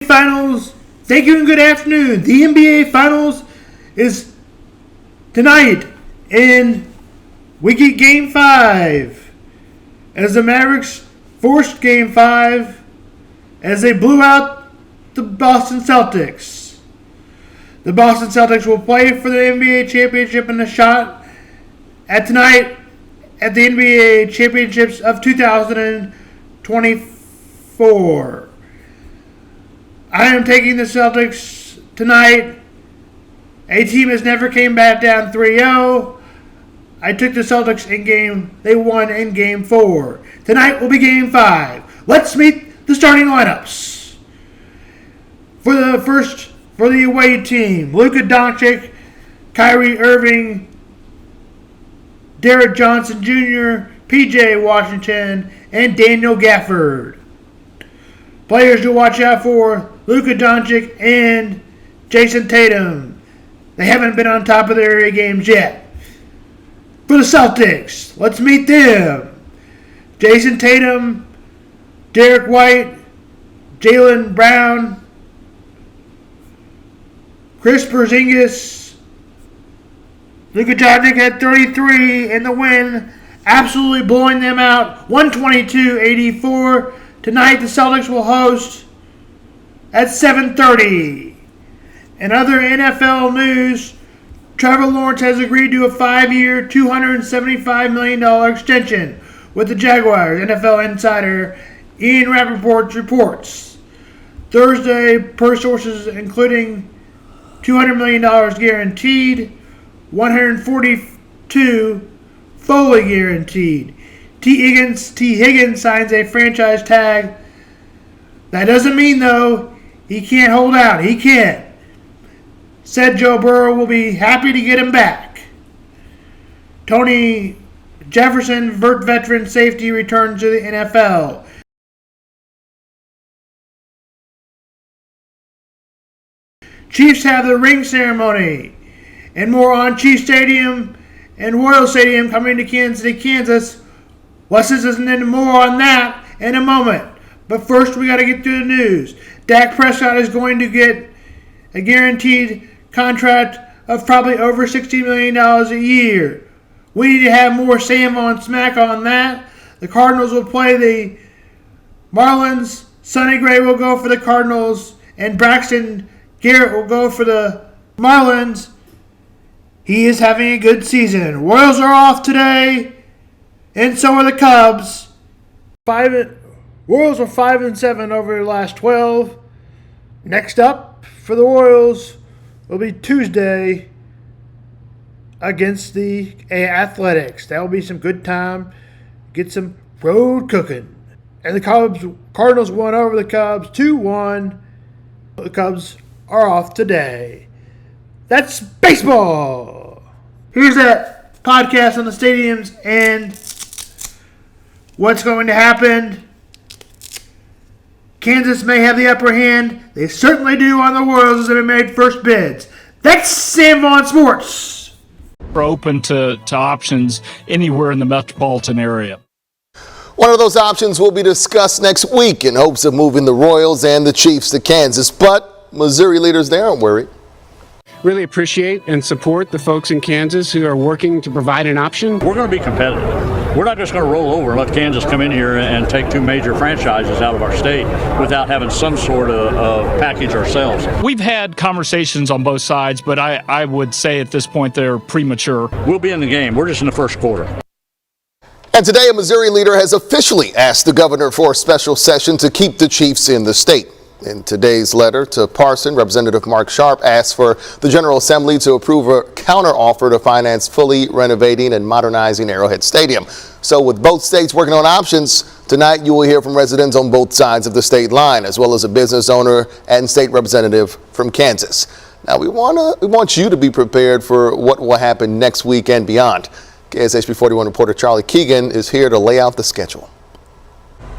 Finals. Thank you and good afternoon. The NBA Finals is tonight in Wiki Game 5 as the Mavericks forced Game 5 as they blew out the Boston Celtics. The Boston Celtics will play for the NBA Championship in a shot at tonight at the NBA Championships of 2024. I am taking the Celtics tonight. A team has never came back down 3-0. I took the Celtics in game. They won in game 4. Tonight will be game 5. Let's meet the starting lineups. For the away team, Luka Doncic, Kyrie Irving, Derek Johnson Jr., PJ Washington, and Daniel Gafford. Players to watch out for: Luka Doncic and Jason Tatum. They haven't been on top of their games yet. For the Celtics, let's meet them. Jason Tatum, Derek White, Jaylen Brown, Chris Porzingis. Luka Doncic had 33 in the win, absolutely blowing them out, 122-84. Tonight, the Celtics will host at 7:30. In other NFL news, Trevor Lawrence has agreed to a 5-year, $275 million extension with the Jaguars. NFL insider Ian Rappaport reports. Thursday, per sources including $200 million guaranteed, $142 fully guaranteed. T. Higgins signs a franchise tag. That doesn't mean, though, he can't hold out. He can't. Said Joe Burrow will be happy to get him back. Tony Jefferson, veteran safety, returns to the NFL. Chiefs have the ring ceremony. And more on Chiefs Stadium and Royal Stadium coming to Kansas City, Kansas. Wes isn't into more on that in a moment. But first, we got to get through the news. Dak Prescott is going to get a guaranteed contract of probably over $60 million a year. We need to have more Sam on Smack on that. The Cardinals will play the Marlins. Sonny Gray will go for the Cardinals. And Braxton Garrett will go for the Marlins. He is having a good season. Royals are off today. And so are the Cubs. Royals are 5-7 over the last 12. Next up for the Royals will be Tuesday against the Athletics. That will be some good time. Get some road cooking. And the Cardinals won over the Cubs 2-1. The Cubs are off today. That's baseball. Here's that podcast on the stadiums and what's going to happen. Kansas may have the upper hand. They certainly do on the Royals as they made first bids. That's Sam Vaughn Sports. We're open to options anywhere in the metropolitan area. One of those options will be discussed next week in hopes of moving the Royals and the Chiefs to Kansas. But Missouri leaders, they aren't worried. Really appreciate and support the folks in Kansas who are working to provide an option. We're going to be competitive. We're not just going to roll over and let Kansas come in here and take two major franchises out of our state without having some sort of package ourselves. We've had conversations on both sides, but I would say at this point they're premature. We'll be in the game. We're just in the first quarter. And today, a Missouri leader has officially asked the governor for a special session to keep the Chiefs in the state. In today's letter to Parson, Representative Mark Sharp asked for the General Assembly to approve a counteroffer to finance fully renovating and modernizing Arrowhead Stadium. So with both states working on options, tonight you will hear from residents on both sides of the state line, as well as a business owner and state representative from Kansas. Now we want you to be prepared for what will happen next week and beyond. KSHB 41 reporter Charlie Keegan is here to lay out the schedule.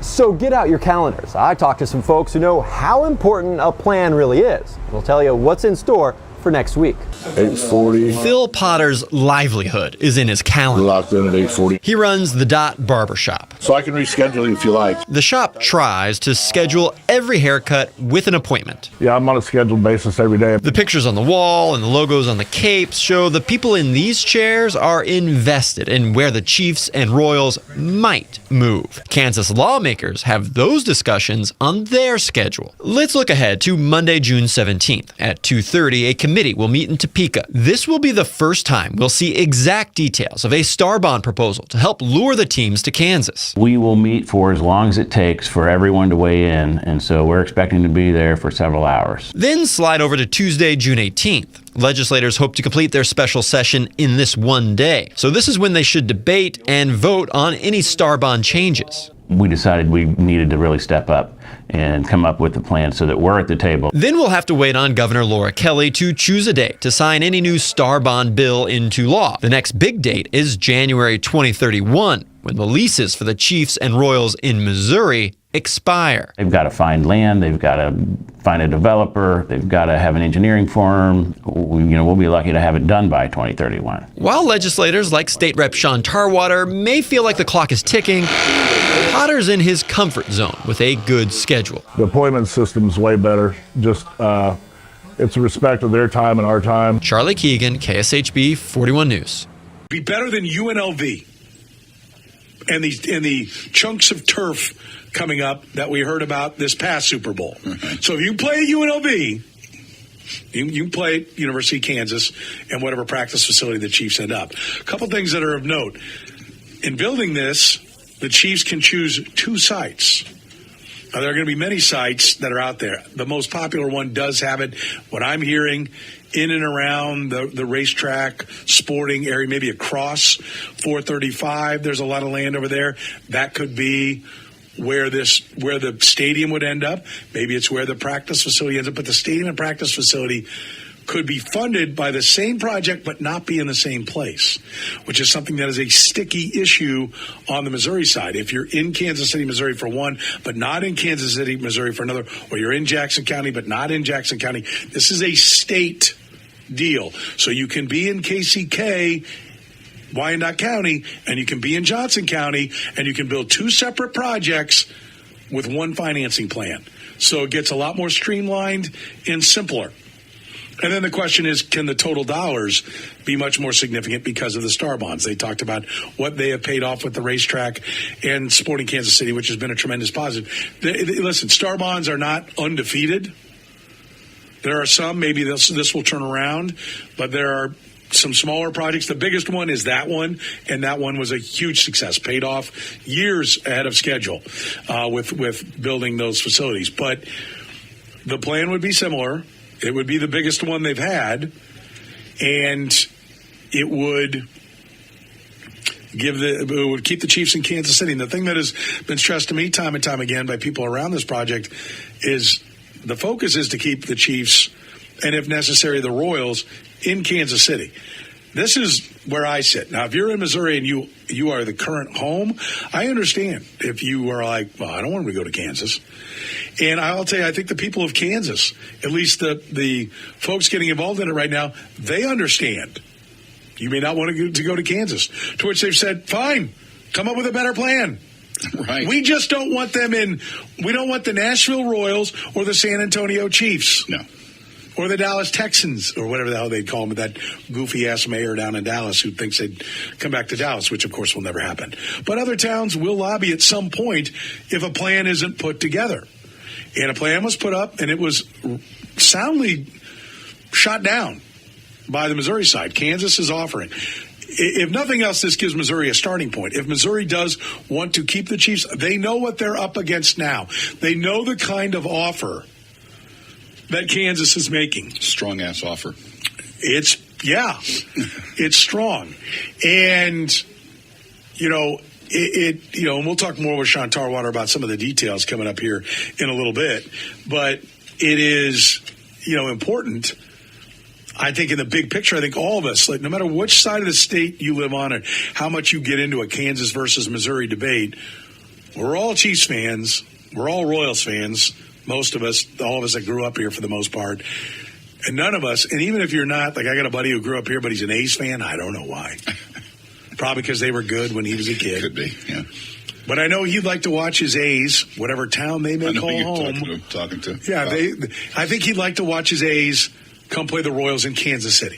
So get out your calendars. I talked to some folks who know how important a plan really is. We'll tell you what's in store for next week. 8:40. Phil Potter's livelihood is in his calendar. Locked in at 8:40. He runs the Dot Barbershop. So I can reschedule if you like. The shop tries to schedule every haircut with an appointment. Yeah, I'm on a scheduled basis every day. The pictures on the wall and the logos on the capes show the people in these chairs are invested in where the Chiefs and Royals might move. Kansas lawmakers have those discussions on their schedule. Let's look ahead to Monday, June 17th. At 2:30, a committee will meet in Topeka. This will be the first time we'll see exact details of a star bond proposal to help lure the teams to Kansas. We will meet for as long as it takes for everyone to weigh in, and so we're expecting to be there for several hours. Then slide over to Tuesday, June 18th. Legislators hope to complete their special session in this one day. So this is when they should debate and vote on any star bond changes. We decided we needed to really step up and come up with a plan so that we're at the table. Then we'll have to wait on Governor Laura Kelly to choose a date to sign any new star bond bill into law. The next big date is January 2031, when the leases for the Chiefs and Royals in Missouri expire. They've got to find land, they've got to find a developer, they've got to have an engineering firm. We'll be lucky to have it done by 2031. While legislators like State Rep Sean Tarwater may feel like the clock is ticking, Potter's in his comfort zone with a good schedule. The appointment system's way better. Just it's a respect of their time and our time. Charlie Keegan, KSHB 41 News. Be better than UNLV and the chunks of turf coming up that we heard about this past Super Bowl. So if you play at UNLV, you can play at University of Kansas and whatever practice facility the Chiefs end up. A couple things that are of note. In building this, the Chiefs can choose 2 sites. Now, there are going to be many sites that are out there. The most popular one does have it, what I'm hearing, in and around the racetrack, sporting area, maybe across 435. There's a lot of land over there. That could be where the stadium would end up. Maybe it's where the practice facility ends up. But the stadium and practice facility could be funded by the same project but not be in the same place, which is something that is a sticky issue on the Missouri side. If you're in Kansas City, Missouri for one, but not in Kansas City, Missouri for another, or you're in Jackson County but not in Jackson County, this is a state deal. So you can be in KCK, Wyandotte County, and you can be in Johnson County, and you can build 2 separate projects with one financing plan. So it gets a lot more streamlined and simpler. And then the question is, can the total dollars be much more significant because of the star bonds? They talked about what they have paid off with the racetrack and Sporting Kansas City, which has been a tremendous positive. Listen, star bonds are not undefeated. There are some, maybe this will turn around, but there are some smaller projects. The biggest one is that one, and that one was a huge success, paid off years ahead of schedule with building those facilities. But the plan would be similar. It would be the biggest one they've had, and it would keep the Chiefs in Kansas City. And the thing that has been stressed to me time and time again by people around this project is the focus is to keep the Chiefs and, if necessary, the Royals in Kansas City. This is where I sit. Now, if you're in Missouri and you are the current home, I understand if you are like, well, I don't want to go to Kansas. And I'll tell you, I think the people of Kansas, at least the folks getting involved in it right now, they understand. You may not want to go to Kansas, to which they've said, fine, come up with a better plan. Right. We just don't want them in. We don't want the Nashville Royals or the San Antonio Chiefs. No. Or the Dallas Texans, or whatever the hell they'd call them, that goofy-ass mayor down in Dallas who thinks they'd come back to Dallas, which, of course, will never happen. But other towns will lobby at some point if a plan isn't put together. And a plan was put up, and it was soundly shot down by the Missouri side. Kansas is offering. If nothing else, this gives Missouri a starting point. If Missouri does want to keep the Chiefs, they know what they're up against now. They know the kind of offer that Kansas is making. Strong-ass offer. It's strong. And, and we'll talk more with Sean Tarwater about some of the details coming up here in a little bit. But it is, important. I think in the big picture, I think all of us, like no matter which side of the state you live on or how much you get into a Kansas versus Missouri debate, we're all Chiefs fans. We're all Royals fans. Most of us, all of us that grew up here for the most part. And none of us, and even if you're not, like I got a buddy who grew up here, but he's an A's fan. I don't know why. Probably because they were good when he was a kid. Could be, yeah. But I know he'd like to watch his A's, whatever town they may call home. Talking to. Yeah, I think he'd like to watch his A's come play the Royals in Kansas City.